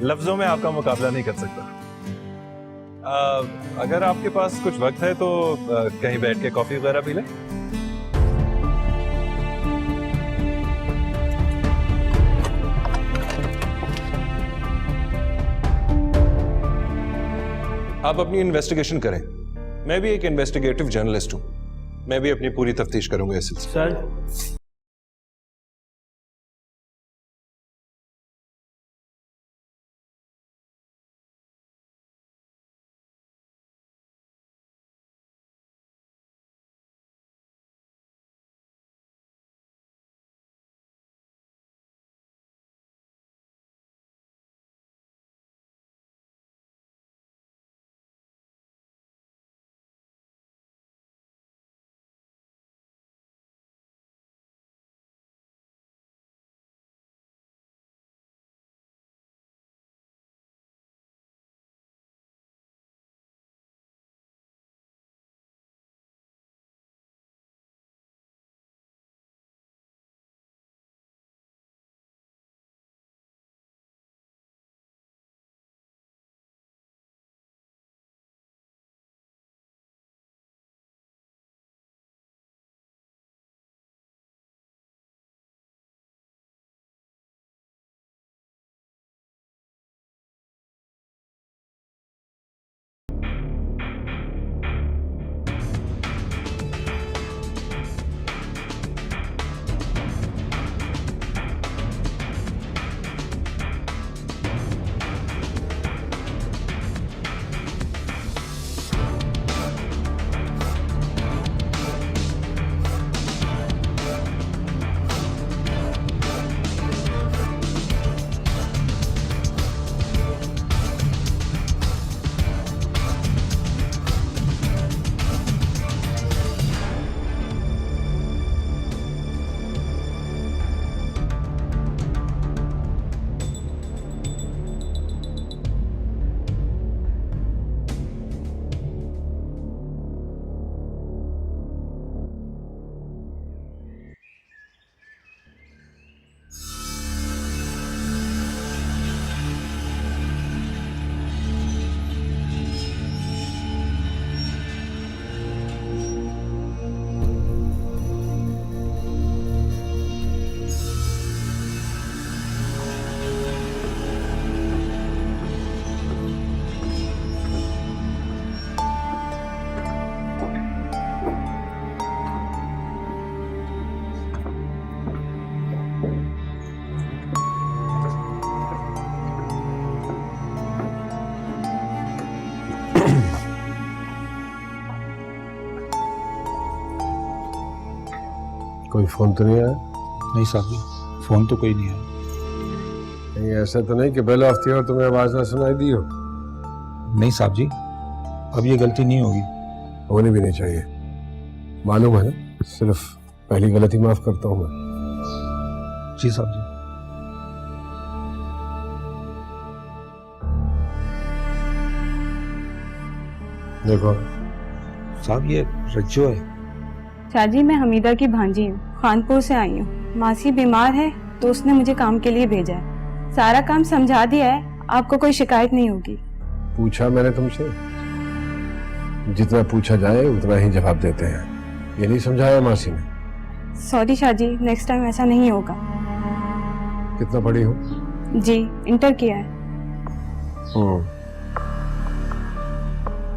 लफ्जों में आपका मुकाबला नहीं कर सकता। अगर आपके पास कुछ वक्त है तो कहीं बैठ के कॉफी वगैरह पी लें। आप अपनी इन्वेस्टिगेशन करें। मैं भी एक इन्वेस्टिगेटिव जर्नलिस्ट हूं। मैं भी अपनी पूरी तफ्तीश करूंगा इस सिलसिले। सर, कोई फोन तो नहीं आया? नहीं साहब जी, फोन तो कोई नहीं आया। कहीं ऐसा तो नहीं कि बेल ऑफ थी और तुम्हें आवाज ना सुनाई दी हो? नहीं साहब जी, अब ये गलती नहीं होगी। होनी भी नहीं चाहिए। मालूम है ना, सिर्फ पहली गलती माफ करता हूँ मैं। जी साहब जी। देखो साहब ये रज्जो है। शाहजी, मैं हमीदा की भांजी हूँ, खानपुर से आई हूँ। मासी बीमार है तो उसने मुझे काम के लिए भेजा है। सारा काम समझा दिया है, आपको कोई शिकायत नहीं होगी। पूछा मैंने तुमसे? जितना पूछा जाए उतना ही जवाब देते हैं। ये नहीं समझाया मासी ने? सॉरी शाहजी, नेक्स्ट टाइम ऐसा नहीं होगा। कितना पढ़ी हो? जी, इंटर किया है।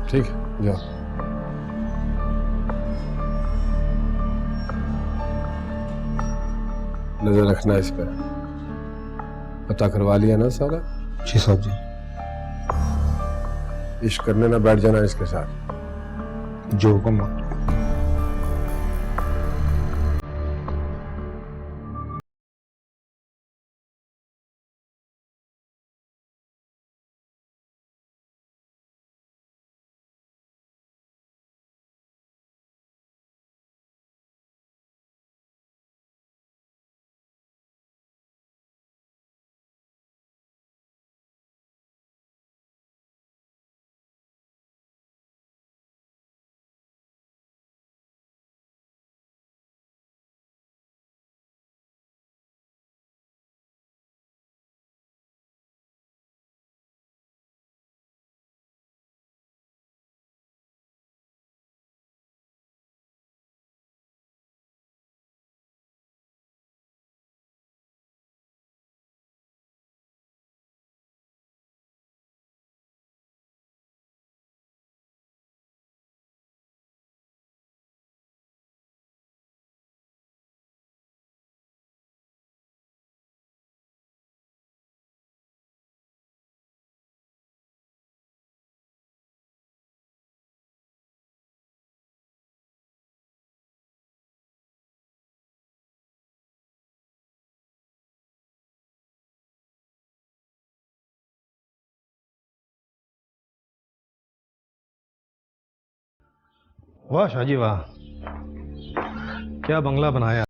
ठीक है, जाओ। नजर रखना इस पर। पता करवा लिया ना सारा? जी साहब जी। इश्क करने ना बैठ जाना इसके साथ। जो हुक्म। वाह शाहजी वाह, क्या बंगला बनाया।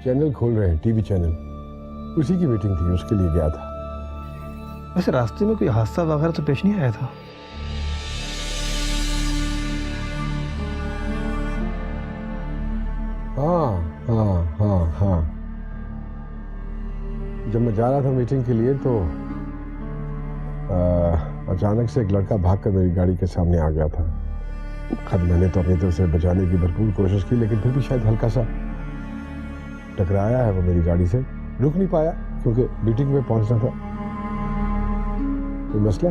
चैनल खोल रहे हैं, टीवी चैनल, उसी की मीटिंग थी, उसके लिए गया था। वैसे रास्ते में कोई हादसा वगैरह तो पेश नहीं आया था? हाँ। जब मैं जा रहा था मीटिंग के लिए तो अचानक से एक लड़का भागकर मेरी गाड़ी के सामने आ गया था। खैर मैंने तो अपनी तरफ से बचाने की भरपूर कोशिश की, लेकिन फिर भी शायद हल्का सा टकराया है वो मेरी गाड़ी से। रुक नहीं पाया क्योंकि मीटिंग में पहुंचना था। कोई मसला?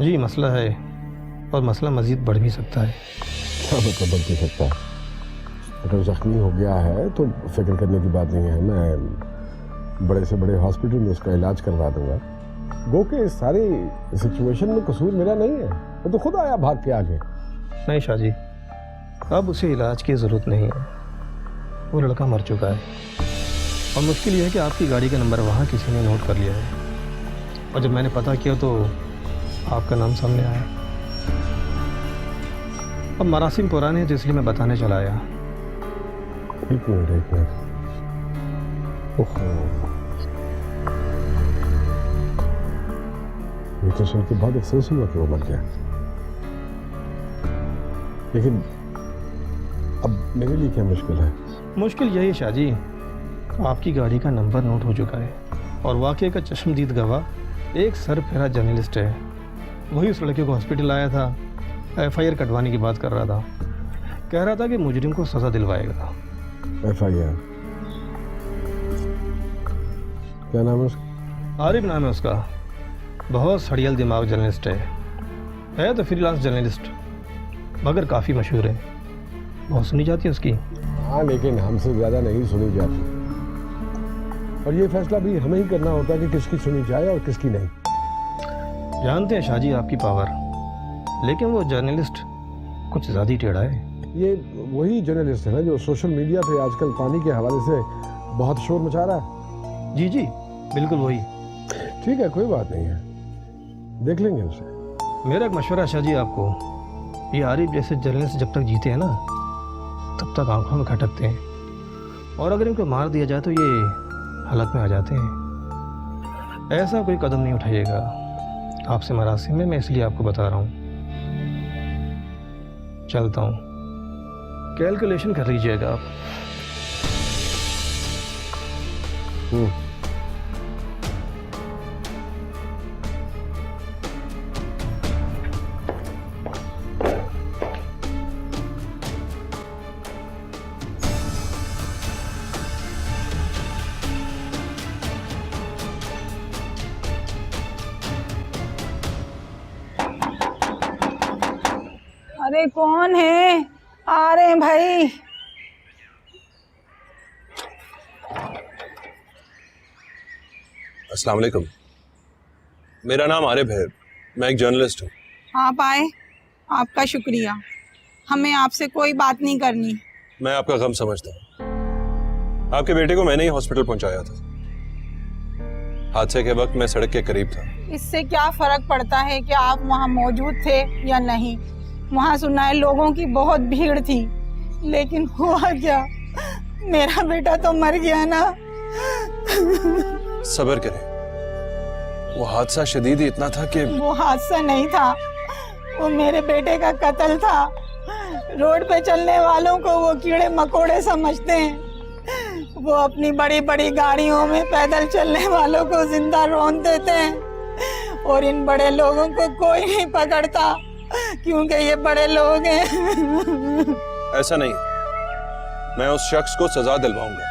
जी मसला है, और मसला मजीद बढ़ भी सकता है। क्या मतलब बढ़ भी सकता है? अगर जख्मी हो गया है तो फिक्र करने की बात नहीं है, मैं बड़े से बड़े हॉस्पिटल में उसका इलाज करवा दूंगा। गो के इस सारी सिचुएशन में कसूर मेरा नहीं है, वो तो खुद आया भाग के आगे। नहीं शाहजी, अब उसे इलाज की ज़रूरत नहीं है, वो लड़का मर चुका है। और मुश्किल ये है कि आपकी गाड़ी का नंबर वहाँ किसी ने नोट कर लिया है, और जब मैंने पता किया तो आपका नाम सामने आया। अब मरासिम पुराने हैं तो इसलिए मैं बताने चला आया। एक मिनट। ओहो, ये तो सुन के बहुत अफसोस हुआ कि वो मर गया, लेकिन अब मेरे लिए क्या मुश्किल है? मुश्किल यही शाहजी, आपकी गाड़ी का नंबर नोट हो चुका है, और वाकये का चश्मदीद गवाह एक सरफिरा जर्नलिस्ट है। वही उस लड़के को हॉस्पिटल आया था, FIR कटवाने की बात कर रहा था। कह रहा था कि मुजरिम को सज़ा दिलवाएगा। FIR? क्या नाम है उसका? आरिफ नाम है उसका। बहुत सड़ियल दिमाग जर्नलिस्ट है तो फ्रीलांस जर्नलिस्ट, मगर काफ़ी मशहूर है। बहुत सुनी जाती है उसकी। हाँ, लेकिन हमसे ज़्यादा नहीं सुनी जाती, और ये फैसला भी हमें ही करना होता है कि किसकी सुनी जाए और किसकी नहीं। जानते हैं शाहजी आपकी पावर, लेकिन वो जर्नलिस्ट कुछ ज़्यादा ही टेढ़ा है। ये वही जर्नलिस्ट है ना जो सोशल मीडिया पे आजकल पानी के हवाले से बहुत शोर मचा रहा है? जी बिल्कुल वही। ठीक है, कोई बात नहीं है, देख लेंगे उसे। मेरा एक मशवरा है शाहजी आपको, ये आरिफ जैसे जर्नलिस्ट जब तक जीते हैं ना, तब तक आंखों में खटकते हैं, और अगर इनको मार दिया जाए तो ये हालत में आ जाते हैं। ऐसा कोई कदम नहीं उठाइएगा आपसे मरासिम में, मैं इसलिए आपको बता रहा हूँ। चलता हूँ, कैलकुलेशन कर लीजिएगा आप। अरे कौन है? आ रहे हैं भाई। अस्सलाम वालेकुम, मेरा नाम आरिफ है, मैं एक जर्नलिस्ट हूँ। आप आए, आपका शुक्रिया। हमें आपसे कोई बात नहीं करनी। मैं आपका गम समझता हूँ। आपके बेटे को मैंने ही हॉस्पिटल पहुंचाया था। हादसे के वक्त मैं सड़क के करीब था। इससे क्या फर्क पड़ता है कि आप वहाँ मौजूद थे या नहीं? वहाँ सुना है लोगों की बहुत भीड़ थी, लेकिन हुआ क्या? मेरा बेटा तो मर गया ना। सब्र करें, वो हादसा शदीद ही इतना था कि वो हादसा नहीं था, वो मेरे बेटे का कत्ल था। रोड पे चलने वालों को वो कीड़े मकोड़े समझते हैं। वो अपनी बड़ी बड़ी गाड़ियों में पैदल चलने वालों को जिंदा रौंद देते हैं और इन बड़े लोगों को कोई नहीं पकड़ता क्योंकि ये बड़े लोग हैं। ऐसा नहीं, मैं उस शख्स को सजा दिलवाऊंगा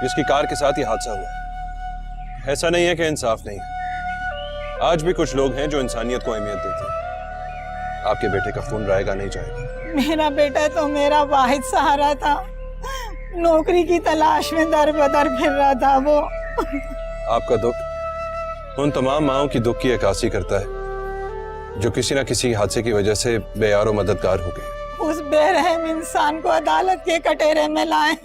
जिसकी कार के साथ ही हादसा हुआ। ऐसा नहीं है कि इंसाफ नहीं है, आज भी कुछ लोग हैं जो इंसानियत को अहमियत देते हैं। आपके बेटे का खून रहेगा नहीं जाएगा। मेरा बेटा तो मेरा वाहिद सहारा था, नौकरी की तलाश में दर बदर फिर रहा था वो। आपका दुख उन तमाम माओं की दुख की अक्कासी करता है जो किसी न किसी हादसे की वजह से बेयारो मददगार हो गए। उस बेरहम इंसान को अदालत के कटोरे में लाए।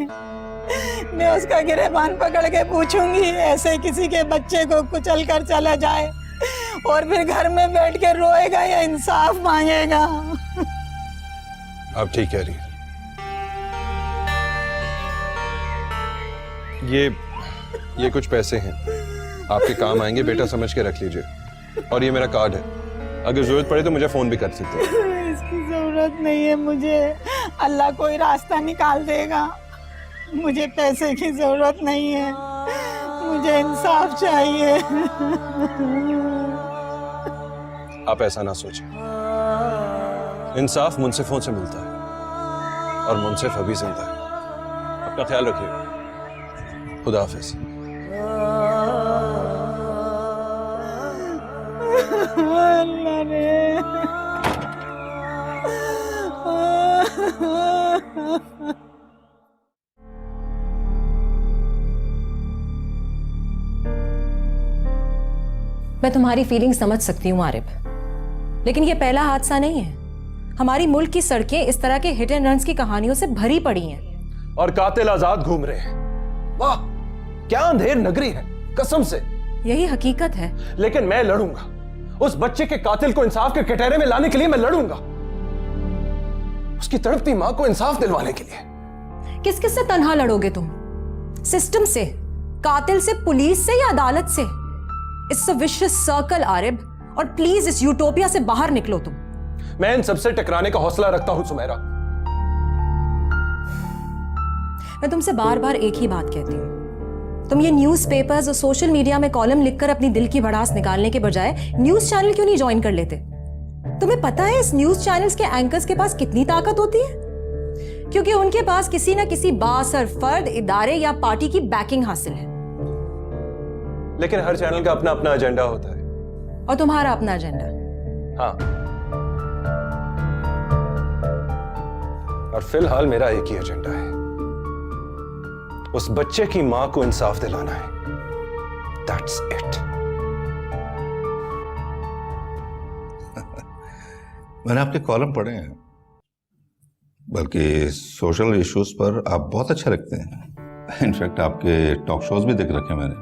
मैं उसका गिरेबान पकड़ के पूछूंगी, ऐसे किसी के बच्चे को कुचल कर चला जाए और फिर घर में बैठ के रोएगा या इंसाफ मांगेगा? आप ठीक कह रही हैं। ये कुछ पैसे हैं, आपके काम आएंगे, बेटा समझ के रख लीजिए। और ये मेरा कार्ड है, अगर जरूरत पड़े तो मुझे फोन भी कर सकते हैं। इसकी जरूरत नहीं है मुझे, अल्लाह कोई रास्ता निकाल देगा। मुझे पैसे की जरूरत नहीं है, मुझे इंसाफ चाहिए। आप ऐसा ना सोचें, इंसाफ मुंसिफों से मिलता है और मुंसिफ अभी जिंदा है। अपना ख्याल रखिए, खुदा हाफिज। अल्लाह रे। मैं तुम्हारी फीलिंग समझ सकती हूँ आरिफ, लेकिन ये पहला हादसा नहीं है। हमारी मुल्क की सड़कें इस तरह के हिट एंड रन्स की कहानियों से भरी पड़ी हैं। और कातिल आजाद घूम रहे हैं। वाह, क्या अंधेर नगरी है, कसम से। यही हकीकत है। लेकिन मैं लड़ूंगा, उस बच्चे के कातिल को इंसाफ के कटहरे में लाने के लिए मैं लड़ूंगा, उसकी तड़पती मां को इंसाफ दिलवाने के लिए। किस किस से तन्हा लड़ोगे तुम? सिस्टम से, कातिल से, पुलिस से या अदालत से? It's a vicious circle Arif, और प्लीज इस यूटोपिया से बाहर निकलो तुम। मैं इन सबसे टकराने का हौसला रखता हूं सुमेरा। मैं तुमसे बार बार एक ही बात कहती हूँ, तुम ये न्यूज़पेपर्स और सोशल मीडिया में कॉलम लिखकर अपनी दिल की भड़ास निकालने के बजाय न्यूज चैनल क्यों नहीं ज्वाइन कर लेते? तुम्हें पता है इस न्यूज चैनल्स के एंकर्स के पास कितनी ताकत होती है? क्योंकि उनके पास किसी ना किसी बाअसर फर्द, इदारे या पार्टी की बैकिंग हासिल है। लेकिन हर चैनल का अपना अपना एजेंडा होता है। और तुम्हारा अपना एजेंडा? हाँ, और फिलहाल मेरा एक ही एजेंडा है, उस बच्चे की मां को इंसाफ दिलाना है। That's it. मैंने आपके कॉलम पढ़े हैं, बल्कि सोशल इश्यूज पर आप बहुत अच्छा लिखते हैं। इनफैक्ट आपके टॉक शोज भी देख रखे मैंने,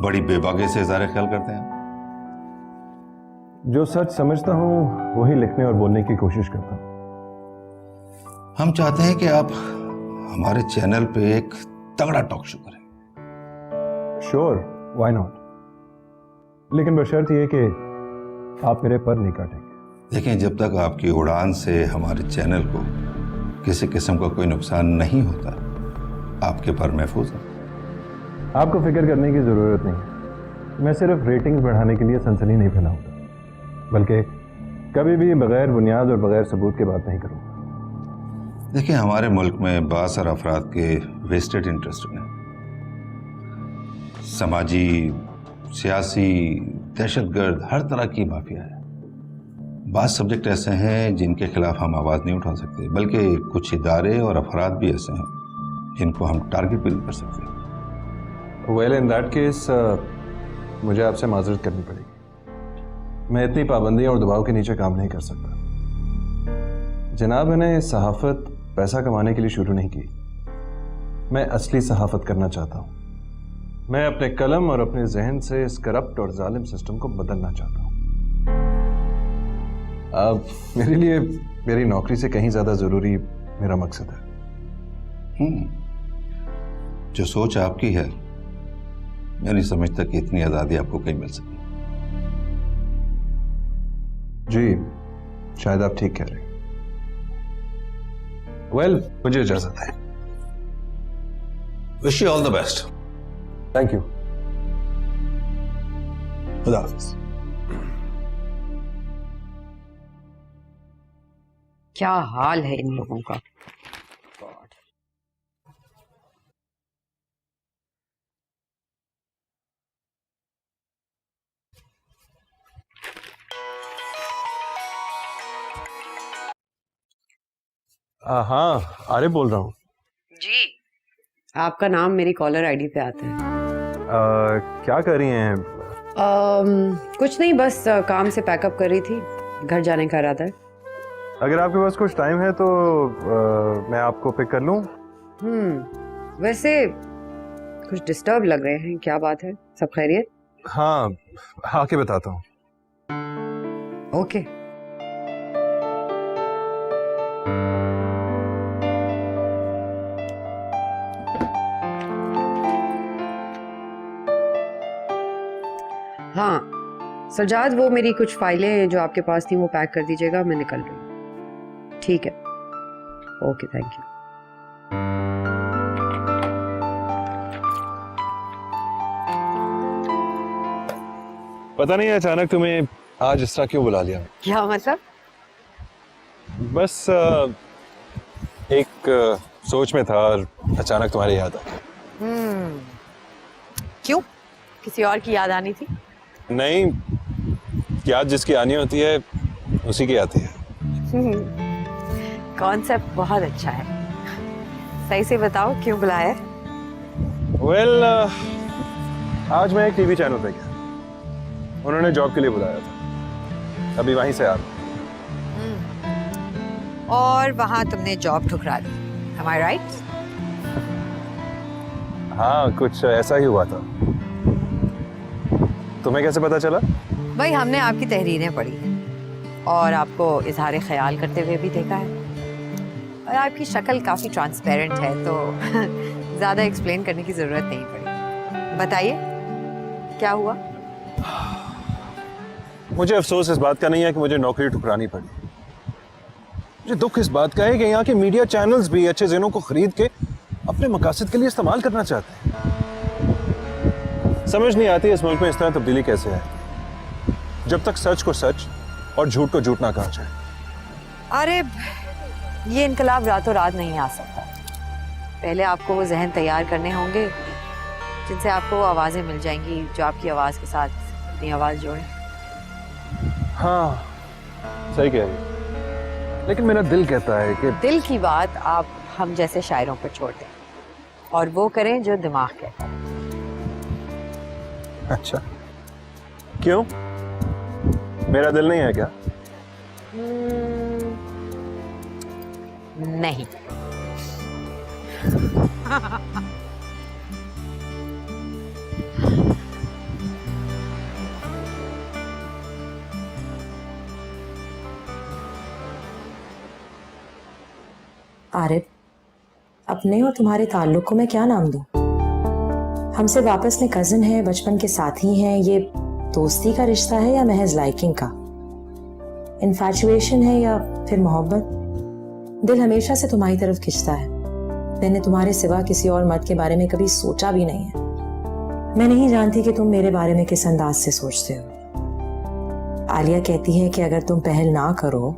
बड़ी बेबाकी से इज़हार ख्याल करते हैं। जो सच समझता हूं वही लिखने और बोलने की कोशिश करता हूं। हम चाहते हैं कि आप हमारे चैनल पे एक तगड़ा टॉक शो करें। श्योर, व्हाई नॉट, लेकिन बशर्त ये कि आप मेरे पर नहीं काटेंगे। देखें, जब तक आपकी उड़ान से हमारे चैनल को किसी किस्म का कोई नुकसान नहीं होता, आपके पर महफूज है। आपको फिक्र करने की ज़रूरत नहीं है। मैं सिर्फ रेटिंग्स बढ़ाने के लिए सनसनी नहीं फैलाऊंगा, बल्कि कभी भी बगैर बुनियाद और बगैर सबूत के बात नहीं करूंगा। देखिए, हमारे मुल्क में बासर अफराद के वेस्टेड इंटरेस्ट हैं, समाजी, सियासी, दहशतगर्द, हर तरह की माफिया है। बात सब्जेक्ट ऐसे हैं जिनके खिलाफ हम आवाज़ नहीं उठा सकते, बल्कि कुछ इदारे और अफराद भी ऐसे हैं जिनको हम टारगेट भी नहीं कर सकते। वेल, इन दैट केस मुझे आपसे माजरत करनी पड़ेगी। मैं इतनी पाबंदियां और दबाव के नीचे काम नहीं कर सकता। जनाब, मैंने सहाफ़त पैसा कमाने के लिए शुरू नहीं की, मैं असली सहाफ़त करना चाहता हूँ। मैं अपने कलम और अपने जहन से इस करप्ट और जालिम सिस्टम को बदलना चाहता हूँ। अब मेरे लिए मेरी नौकरी से कहीं ज़्यादा ज़रूरी मेरा मकसद है। जो सोच आपकी है मैं नहीं समझता कि इतनी आज़ादी आपको कहीं मिल सके। जी, शायद आप ठीक कह रहे हैं। वेल, मुझे इजाजत है। Wish you all the best. Thank you. खुदा हाफिज। क्या हाल है इन लोगों का। हाँ, आरिफ बोल रहा हूँ। जी, आपका नाम मेरी कॉलर आईडी पे आता है। क्या कर रही हैं? कुछ नहीं, बस काम से पैकअप कर रही थी, घर जाने का इरादा है। अगर आपके पास कुछ टाइम है तो मैं आपको पिक कर लूँ। वैसे कुछ डिस्टर्ब लग रहे हैं, क्या बात है? सब खैरियत? हाँ, आके बताता हूँ। ओके। हाँ सजाद, वो मेरी कुछ फाइलें जो आपके पास थी वो पैक कर दीजिएगा, मैं निकल रही हूँ। ठीक है, ओके, थैंक यू। पता नहीं अचानक तुम्हें आज इस तरह क्यों बुला लिया। क्या मतलब? बस एक सोच में था और अचानक तुम्हारी याद आ गई। क्यों? किसी और की याद आनी थी? नहीं, याद जिसकी आनी होती है उसी की आती है। कॉन्सेप्ट बहुत अच्छा है। सही से बताओ, क्यों बुलाया है? वेल, आज मैं एक टीवी चैनल पे गया, उन्होंने जॉब के लिए बुलाया था, अभी वहीं से आ रहा हूं। और वहां तुमने जॉब ठुकरा दी, am I right? हाँ, कुछ ऐसा ही हुआ था। तुम्हें कैसे पता चला? भाई, हमने आपकी तहरीरें पढ़ी और आपको इजहार ख्याल करते हुए भी देखा है, और आपकी शक्ल काफ़ी ट्रांसपेरेंट है, तो ज़्यादा एक्सप्लेन करने की ज़रूरत नहीं पड़ी। बताइए, क्या हुआ? मुझे अफसोस इस बात का नहीं है कि मुझे नौकरी ठुकरानी पड़ी। मुझे दुख इस बात का है कि यहाँ के मीडिया चैनल्स भी अच्छे ज़हनों को खरीद के अपने मकासद के लिए इस्तेमाल करना चाहते हैं। समझ नहीं आती इस मुल्क में इस तरह तब्दीली कैसे है, जब तक सच को सच और झूठ को झूठ ना कहा जाए। अरे, ये इनकलाब रातों रात नहीं आ सकता। पहले आपको वो जहन तैयार करने होंगे जिनसे आपको वो आवाज़ें मिल जाएंगी जो आपकी आवाज़ के साथ अपनी आवाज़ जोड़ें। हाँ, सही कह रही है, लेकिन मेरा दिल कहता है कि दिल की बात आप हम जैसे शायरों पर छोड़ दें और वो करें जो दिमाग कहता है। अच्छा, क्यों? मेरा दिल नहीं है क्या? नहीं। आरिफ, अपने और तुम्हारे ताल्लुक को मैं क्या नाम दूं? हमसे वापस में कजिन है, बचपन के साथी हैं, ये दोस्ती का रिश्ता है या महज लाइकिंग का? इन्फैचुएशन है या फिर मोहब्बत? दिल हमेशा से तुम्हारी तरफ खिंचता है। मैंने तुम्हारे सिवा किसी और मर्द के बारे में कभी सोचा भी नहीं है। मैं नहीं जानती कि तुम मेरे बारे में किस अंदाज से सोचते हो। आलिया कहती है कि अगर तुम पहल ना करो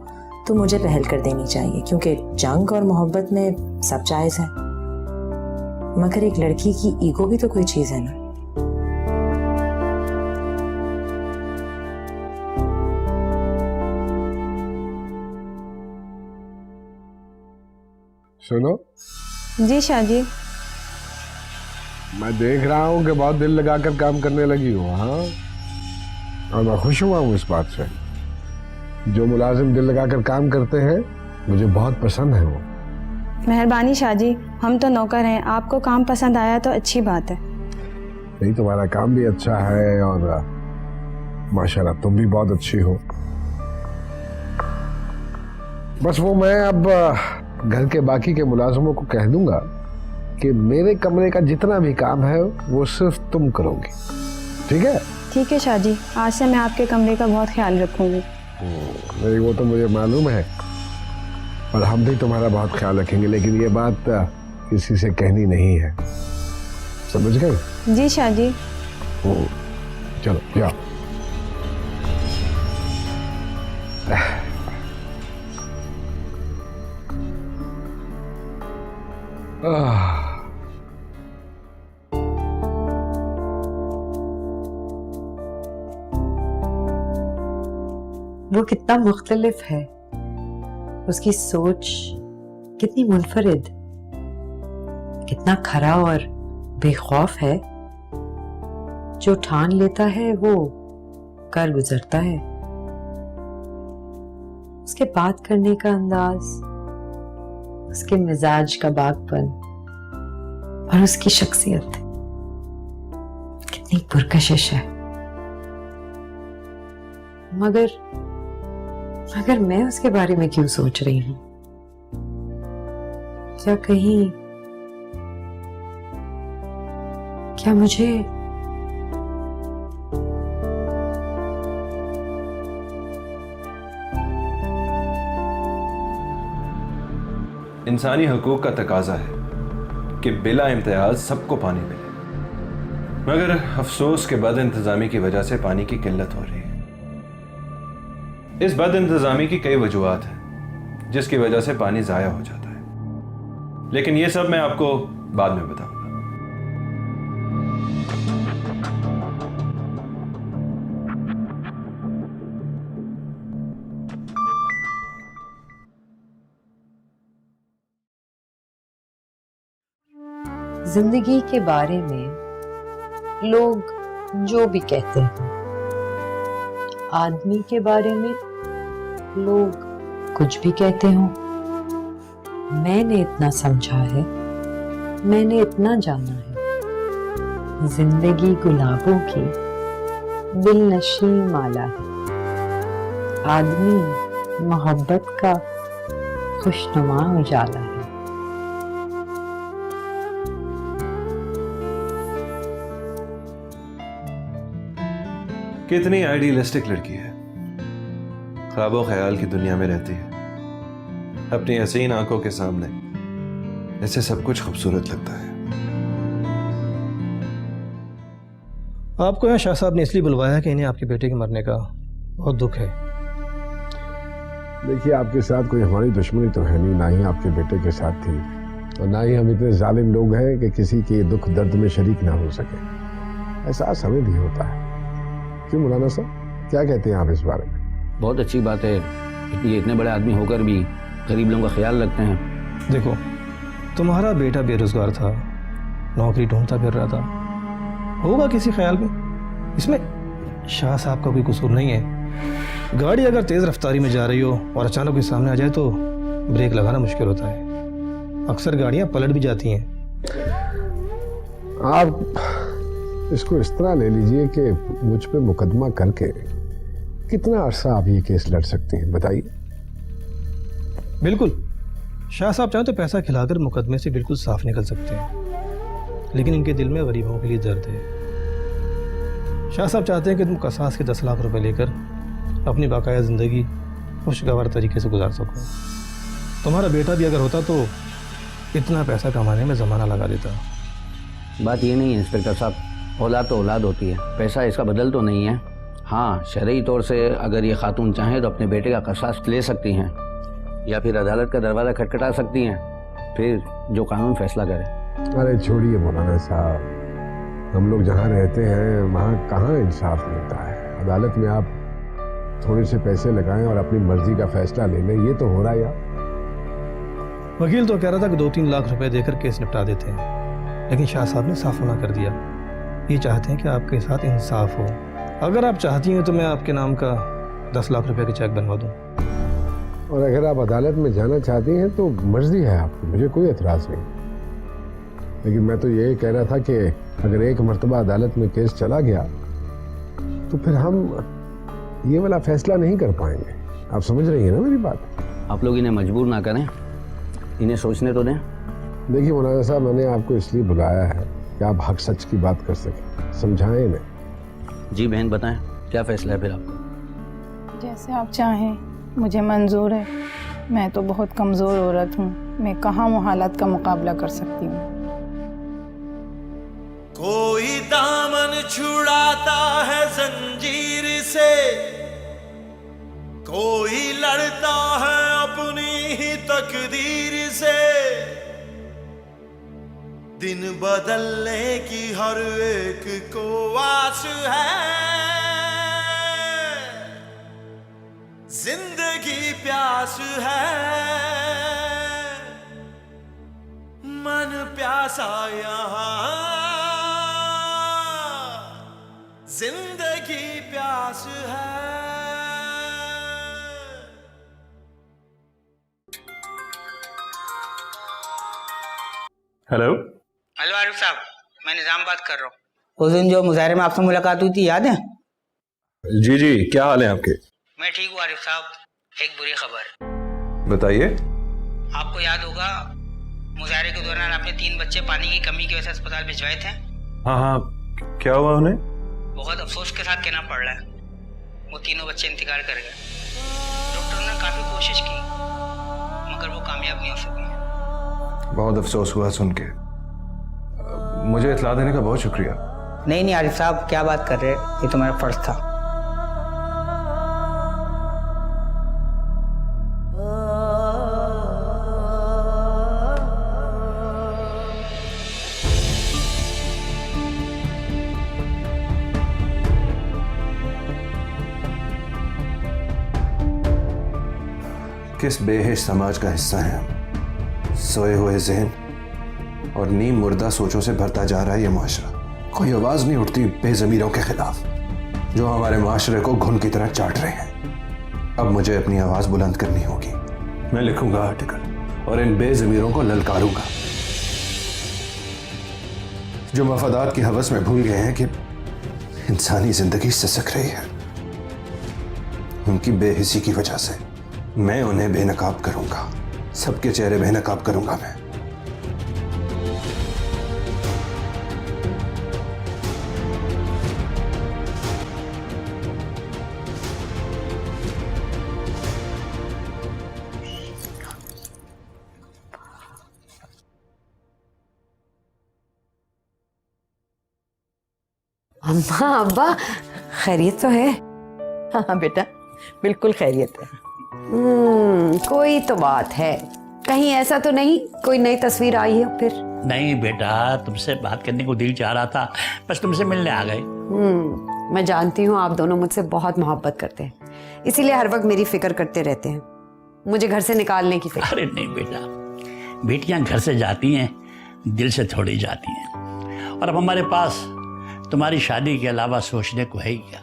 तो मुझे पहल कर देनी चाहिए, क्योंकि जंग और मोहब्बत में सब जायज है, मगर एक लड़की की ईगो भी तो कोई चीज है ना। सुनो, जी शाहजी। मैं देख रहा हूँ कि बहुत दिल लगाकर काम करने लगी हो। हाँ, और मैं खुश हुआ हूँ इस बात से। जो मुलाजिम दिल लगाकर काम करते हैं मुझे बहुत पसंद है वो। मेहरबानी शाहजी, हम तो नौकर हैं, आपको काम पसंद आया तो अच्छी बात है। नहीं, तुम्हारा काम भी अच्छा है और माशाल्लाह तुम भी बहुत अच्छी हो। बस वो मैं अब घर के बाकी के मुलाजिमों को कह दूंगा कि मेरे कमरे का जितना भी काम है वो सिर्फ तुम करोगे, ठीक है? ठीक है शाहजी, आज से मैं आपके कमरे का बहुत ख्याल रखूंगी। नहीं, वो तो मुझे मालूम है और हम भी तुम्हारा बहुत ख्याल रखेंगे, लेकिन ये बात किसी से कहनी नहीं है, समझ गए? जी शाहजी। चलो जाओ। वो कितना मुख्तलिफ है, उसकी सोच कितनी मुनफरिद, कितना खरा और बेखौफ है। जो ठान लेता है वो कर गुजरता है। उसके बात करने का अंदाज, उसके मिजाज का बागपन और उसकी शख्सियत कितनी पुरकशिश है। मगर मैं उसके बारे में क्यों सोच रही हूं? क्या मुझे इंसानी हकूक का तकाजा है कि बिला इम्तियाज सबको पानी मिले, मगर अफसोस के बद इंतजामी की वजह से पानी की किल्लत हो रही है। इस बद इंतजामी की कई वजूहात हैं जिसकी वजह से पानी ज़ाया हो जाता है, लेकिन ये सब मैं आपको बाद में बताऊंगा। जिंदगी के बारे में लोग जो भी कहते हैं, आदमी के बारे में लोग कुछ भी कहते हों, मैंने इतना समझा है, मैंने इतना जाना है, जिंदगी गुलाबों की दिलनशी माला है, आदमी मोहब्बत का खुशनुमा उजाला है। कितनी आइडियलिस्टिक लड़की है, ख्वाबो ख्याल की दुनिया में रहती है, अपनी हसीन आंखों के सामने ऐसे सब कुछ खूबसूरत लगता है। आपको यहाँ शाह साहब ने इसलिए बुलवाया कि इन्हें आपके बेटे के मरने का बहुत दुख है। देखिए, आपके साथ कोई हमारी दुश्मनी तो है नहीं, ना ही आपके बेटे के साथ थी, और ना ही हम इतने जालिम लोग हैं कि किसी के दुख दर्द में शरीक ना हो सके। एहसास हमें भी होता है। क्यों मौलाना साहब, क्या कहते हैं आप इस बारे में? बहुत अच्छी बात है, ये इतने बड़े आदमी होकर भी गरीब लोगों का ख्याल रखते हैं। देखो, तुम्हारा बेटा बेरोजगार था, नौकरी ढूंढता फिर रहा था, होगा किसी ख्याल में। इसमें शाह साहब का कोई कसूर नहीं है। गाड़ी अगर तेज रफ्तारी में जा रही हो और अचानक कोई सामने आ जाए तो ब्रेक लगाना मुश्किल होता है, अक्सर गाड़ियां पलट भी जाती हैं। आप इसको इस तरह ले लीजिए कि मुझ पे मुकदमा करके कितना अरसा आप ये केस लड़ सकते हैं, बताइए। बिल्कुल, शाह साहब चाहें तो पैसा खिलाकर मुकदमे से बिल्कुल साफ निकल सकते हैं, लेकिन इनके दिल में गरीबों के लिए दर्द है। शाह साहब चाहते हैं कि तुम कसास के 10 लाख रुपए लेकर अपनी बाकाया ज़िंदगी खुशगवार तरीके से गुजार सको। तुम्हारा बेटा भी अगर होता तो इतना पैसा कमाने में ज़माना लगा देता। बात ये नहीं है इंस्पेक्टर साहब, औलाद तो औलाद होती है, पैसा इसका बदल तो नहीं है। हाँ, शरई तौर से अगर ये खातून चाहें तो अपने बेटे का कसास ले सकती हैं या फिर अदालत का दरवाज़ा खटखटा सकती हैं, फिर जो कानून फैसला करे। अरे छोड़िए मौलाना साहब, हम लोग जहाँ रहते हैं वहाँ कहाँ इंसाफ मिलता है। अदालत में आप थोड़े से पैसे लगाएं और अपनी मर्जी का फैसला ले लें, ये तो हो रहा है यार। वकील तो कह रहा था कि 2-3 लाख रुपए देकर केस निपटा देते हैं, लेकिन शाह साहब ने साफ मना कर दिया। ये चाहते हैं कि आपके साथ इंसाफ हो। अगर आप चाहती हैं तो मैं आपके नाम का 10 लाख रुपए का चेक बनवा दूँ। और अगर आप अदालत में जाना चाहती हैं तो मर्जी है आपकी, मुझे कोई एतराज़ नहीं। लेकिन मैं तो यही कह रहा था कि अगर एक मर्तबा अदालत में केस चला गया तो फिर हम ये वाला फैसला नहीं कर पाएंगे। आप समझ रही हैं ना मेरी बात? आप लोग इन्हें मजबूर ना करें, इन्हें सोचने तो दें। देखिए मौलाना साहब, मैंने आपको इसलिए बुलाया है कि आप हक सच की बात कर सकें, समझाएं इन्हें। जी बहन बताएं, क्या फैसला है फिर आपका? जैसे आप चाहें, मुझे मंजूर है। मैं तो बहुत कमज़ोर औरत हूँ, मैं कहाँ वो हालात का मुकाबला कर सकती हूँ। कोई दामन छुड़ाता है जंजीर से, कोई लड़ता है अपनी ही तकदीर से। दिन बदलने की हर एक को आस है, जिंदगी प्यास है। मन प्यासा यहाँ, जिंदगी प्यास है। हेलो हेलो आरिफ साहब, मैं निजाम बात कर रहा हूँ। उस दिन जो मुजाहरे में आपसे मुलाकात हुई थी, याद है? जी जी, क्या हाल है आपके? मैं ठीक हूँ आरिफ साहब। एक बुरी खबर। बताइए। आपको याद होगा, मुजाहरे के दौरान आपने 3 बच्चे पानी की कमी की वजह से अस्पताल भिजवाए थे। हाँ हाँ, क्या हुआ उन्हें? बहुत अफसोस के साथ कहना पड़ रहा है, वो तीनों बच्चे इंतकाल कर गए। डॉक्टर ने काफी कोशिश की मगर वो कामयाब नहीं हो सकी। बहुत अफसोस हुआ सुन के। मुझे इत्तला देने का बहुत शुक्रिया। नहीं आरिफ साहब, क्या बात कर रहे हैं, ये तो मेरा फर्ज था। किस बेहिश समाज का हिस्सा है हम? सोए हुए जहन और नीम मुर्दा सोचों से भरता जा रहा है ये मुआशरा। कोई आवाज नहीं उठती बेज़मीरों के खिलाफ जो हमारे मुआशरे को घुन की तरह चाट रहे हैं। अब मुझे अपनी आवाज बुलंद करनी होगी। मैं लिखूंगा आर्टिकल और इन बेज़मीरों को ललकारूंगा जो मफादात की हवस में भूल गए हैं कि इंसानी जिंदगी सिसक रही है। उनकी बेहिसी की वजह से मैं उन्हें बेनकाब करूंगा, सबके चेहरे बेनकाब करूंगा मैं। अम्मा अब्बा, खैरियत तो है? हाँ बेटा, बिल्कुल खैरियत है। कोई तो बात है, कहीं ऐसा तो नहीं कोई नई तस्वीर आई है फिर? नहीं बेटा, तुमसे बात करने को दिल चाह रहा था, बस तुमसे मिलने आ गए। मैं जानती हूँ आप दोनों मुझसे बहुत मोहब्बत करते हैं, इसीलिए हर वक्त मेरी फिक्र करते रहते हैं, मुझे घर से निकालने की फिक्र। अरे नहीं बेटा, बेटियां घर से जाती हैं, दिल से थोड़ी जाती हैं। और अब हमारे पास तुम्हारी शादी के अलावा सोचने को है ही क्या।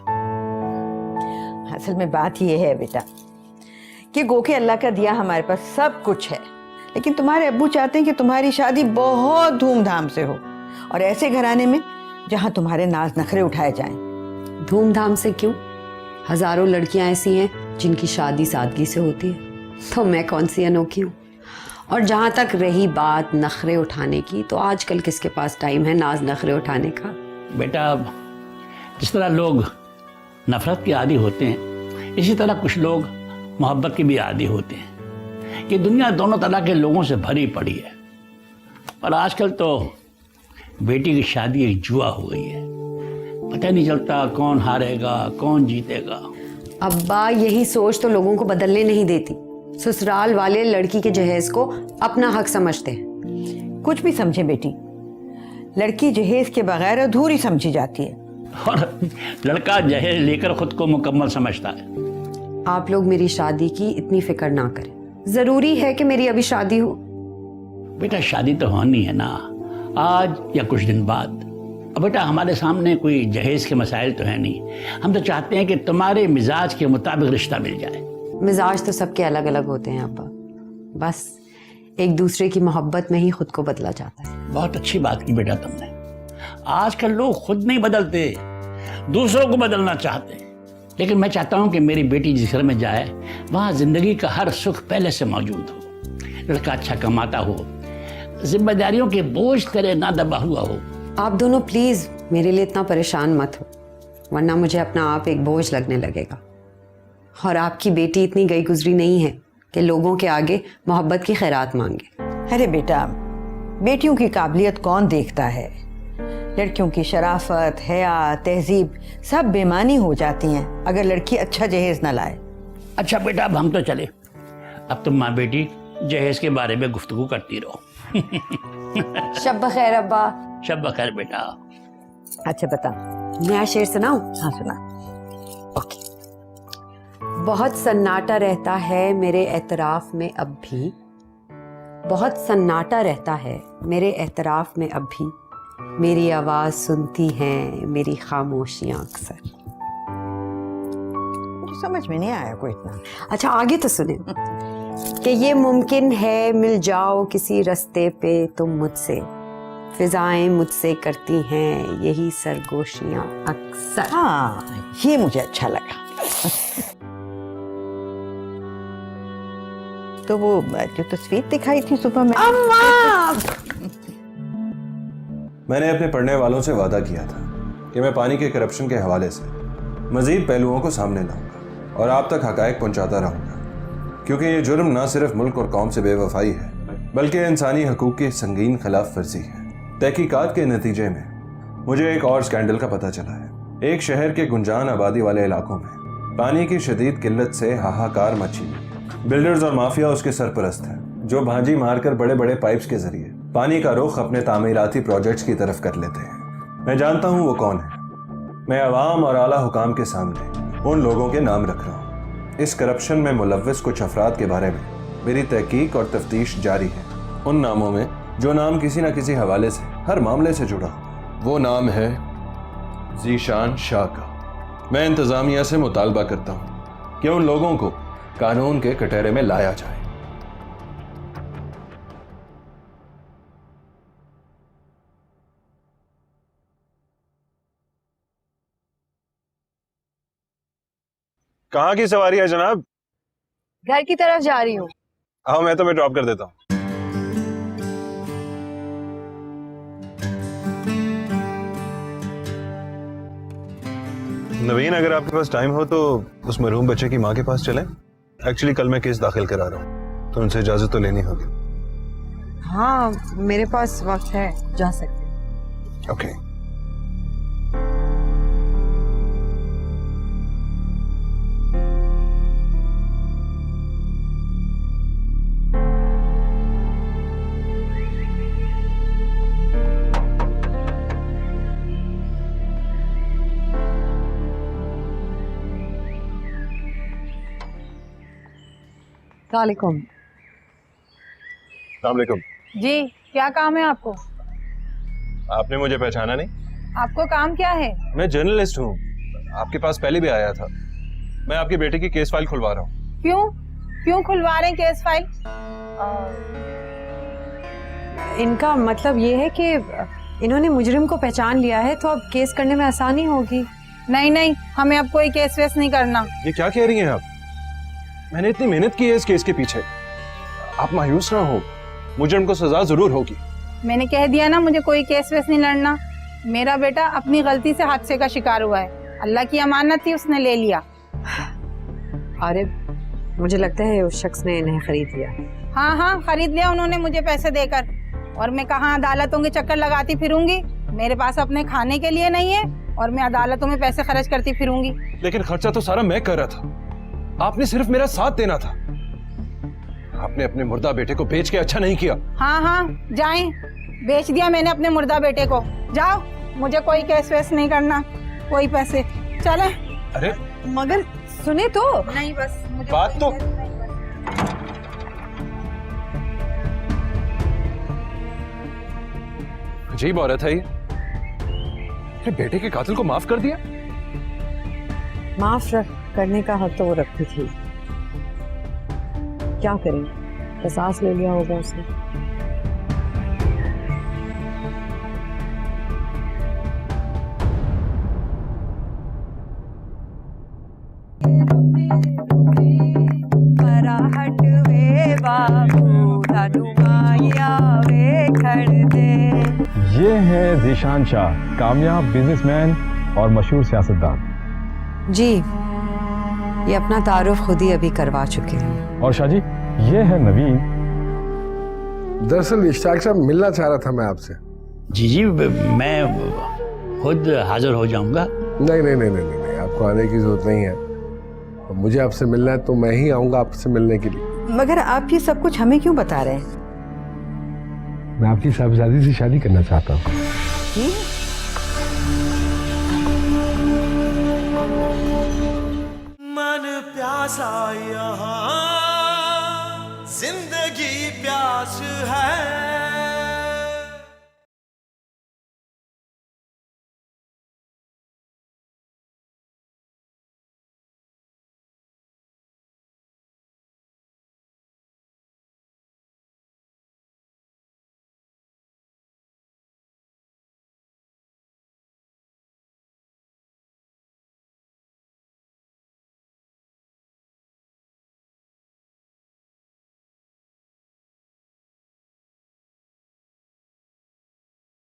असल में बात ये है बेटा कि गो के अल्लाह का दिया हमारे पास सब कुछ है, लेकिन तुम्हारे अब्बू चाहते हैं कि तुम्हारी शादी बहुत धूमधाम से हो और ऐसे घराने में जहाँ तुम्हारे नाज नखरे उठाए जाएं। धूमधाम से क्यों? हजारों लड़कियां ऐसी हैं जिनकी शादी सादगी से होती है, तो मैं कौन सी अनोखी हूँ। और जहाँ तक रही बात नखरे उठाने की, तो आजकल किसके पास टाइम है नाज नखरे उठाने का। बेटा, जिस तरह लोग नफरत के आदी होते हैं, इसी तरह कुछ लोग मोहब्बत के भी आदी होते हैं। ये दुनिया दोनों तरह के लोगों से भरी पड़ी है और आजकल तो बेटी की शादी एक जुआ हो गई है, पता नहीं चलता कौन हारेगा कौन जीतेगा। अब्बा, यही सोच तो लोगों को बदलने नहीं देती। ससुराल वाले लड़की के जहेज को अपना हक समझते हैं। कुछ भी समझे बेटी, लड़की जहेज के बगैर अधूरी समझी जाती है और लड़का जहेज लेकर खुद को मुकम्मल समझता है। आप लोग मेरी शादी की इतनी फिक्र ना करें, जरूरी है कि मेरी अभी शादी हो? बेटा, शादी तो होनी है ना, आज या कुछ दिन बाद। अब बेटा, हमारे सामने कोई जहेज के मसाइल तो है नहीं, हम तो चाहते हैं कि तुम्हारे मिजाज के मुताबिक रिश्ता मिल जाए। मिजाज तो सबके अलग अलग होते हैं अब्बा, बस एक दूसरे की मोहब्बत में ही खुद को बदला जाता है। बहुत अच्छी बात की बेटा तुमने। आजकल लोग खुद नहीं बदलते, दूसरों को बदलना चाहते हैं। लेकिन मैं चाहता हूं कि मेरी बेटी जिस घर में जाए वहां जिंदगी का हर सुख पहले से मौजूद हो। लड़का अच्छा कमाता हो, जिम्मेदारियों के बोझ तेरे ना दबा हुआ हो। आप दोनों प्लीज मेरे लिए इतना परेशान मत हो, वरना मुझे अपना आप एक बोझ लगने लगेगा। और आपकी बेटी इतनी गई गुजरी नहीं है कि लोगों के आगे मोहब्बत की खैरात मांगे। अरे बेटा, बेटियों की काबिलियत कौन देखता है? लड़कियों की शराफत, हया, तहजीब सब बेमानी हो जाती हैं अगर लड़की अच्छा जहेज न लाए। अच्छा बेटा, अब हम तो चले। अब तुम माँ बेटी जहेज के बारे में गुफ्तगू करती रहो। शब बखैर अब्बा। शब बखैर बेटा। अच्छा बता, नया शेर सुनाऊं? हाँ सुना। ओके। बहुत सन्नाटा रहता है मेरे एतराफ में अब भी, बहुत सन्नाटा रहता है मेरे एतराफ में अब भी, मेरी आवाज सुनती हैं मेरी खामोशियां अक्सर। मुझे समझ में नहीं आया कोई इतना। अच्छा आगे तो सुने कि ये मुमकिन है मिल जाओ किसी रास्ते पे तुम मुझसे, फिजाएं मुझसे करती हैं यही सरगोशियां अक्सर। हाँ, ये मुझे अच्छा लगा। तो वो जो तस्वीर दिखाई थी सुबह में, अम्मा! मैंने अपने पढ़ने वालों से वादा किया था कि मैं पानी के करप्शन के हवाले से मजीद पहलुओं को सामने लाऊंगा और आप तक हकायक पहुंचाता रहूंगा, क्योंकि ये जुर्म न सिर्फ मुल्क और कौम से बेवफाई है बल्कि इंसानी हकूक की संगीन खिलाफ वर्जी है। तहकीकात के नतीजे में मुझे एक और स्कैंडल का पता चला है। एक शहर के गुंजान आबादी वाले इलाकों में पानी की शदीद किल्लत से हाहाकार मची। बिल्डर्स और माफिया उसके सरपरस्त हैं, जो भांजी मारकर बड़े बड़े पाइप्स के जरिए पानी का रुख अपने तामीराती प्रोजेक्ट्स की तरफ कर लेते हैं। मैं जानता हूँ वो कौन है। मैं अवाम और आला हुकाम के सामने उन लोगों के नाम रख रहा हूँ। इस करप्शन में मुलव्विस कुछ अफराद के बारे में मेरी तहकीक और तफ्तीश जारी है। उन नामों में जो नाम किसी न किसी हवाले से हर मामले से जुड़ा हो, वो नाम है ज़ीशान शाह का। मैं इंतज़ामिया से मुतालबा करता हूँ कि उन लोगों को कानून के कटहरे में लाया जाए। कहाँ की सवारी है जनाब? घर की तरफ जा रही हूँ। आओ, मैं तुम्हें ड्रॉप कर देता हूँ। नवीन, अगर आपके पास टाइम हो तो उस मरहूम बच्चे की माँ के पास चलें। एक्चुअली कल मैं केस दाखिल करा रहा हूँ, तो उनसे इजाजत तो लेनी होगी। हाँ मेरे पास वक्त है, जा सकते। ओके। वालेकुम। अस्सलामुअलैकुम। जी, क्या काम है आपको? आपने मुझे पहचाना नहीं? आपको काम क्या है? मैं जर्नलिस्ट हूँ, आपके पास पहले भी आया था। मैं आपके बेटे की केस फाइल खुलवा रहा हूँ। क्यों खुलवा रहे हैं केस फाइल? इनका मतलब ये है कि इन्होंने मुजरिम को पहचान लिया है, तो अब केस करने में आसानी होगी। नहीं, हमें अब कोई केस वेस नहीं करना। ये क्या कह रही हैं आप? मैंने इतनी मेहनत की है इस केस के पीछे। आप मायूस ना हो, मुजरिम को सजा जरूर होगी। मैंने कह दिया ना, मुझे कोई केस वेस नहीं लड़ना। मेरा बेटा अपनी गलती से हादसे का शिकार हुआ है, अल्लाह की अमानत थी, उसने ले लिया। अरे मुझे लगता है उस शख्स ने इन्हें खरीद लिया। हाँ, खरीद लिया उन्होंने मुझे पैसे देकर। और मैं कहाँ अदालतों के चक्कर लगाती फिरूंगी? मेरे पास अपने खाने के लिए नहीं है और मैं अदालतों में पैसे खर्च करती फिरूंगी। लेकिन खर्चा तो सारा मैं कर रहा था, आपने सिर्फ मेरा साथ देना था। आपने अपने मुर्दा बेटे को बेच के अच्छा नहीं किया। हाँ, जाएं, बेच दिया मैंने अपने मुर्दा बेटे को। जाओ, मुझे कोई केस वेस नहीं करना, कोई पैसे। चले। अरे मगर सुने तो। नहीं, बस मुझे बात तो। अजीब औरत है ये बेटे के कातिल को माफ कर दिया। माफ करने का हक तो वो रखती थी, क्या करें, एहसास ले लिया होगा उसने। बाबू ये है जीशान शाह, कामयाब बिजनेसमैन और मशहूर सियासतदान। जी, ये अपना तारुफ खुद ही अभी करवा चुके हैं। और शाह जी, ये है नवीन। दरअसल इश्ताक साहब, मिलना चाह रहा था मैं आपसे। जी जी, मैं खुद हाजिर हो जाऊंगा। नहीं नहीं नहीं नहीं नहीं, आपको आने की जरूरत नहीं है। मुझे आपसे मिलना है तो मैं ही आऊंगा आपसे मिलने के लिए। मगर आप ये सब कुछ हमें क्यों बता रहे हैं? मैं आपकी साहबजादी से शादी करना चाहता हूँ। मन प्यासा यहाँ जिंदगी प्यास है।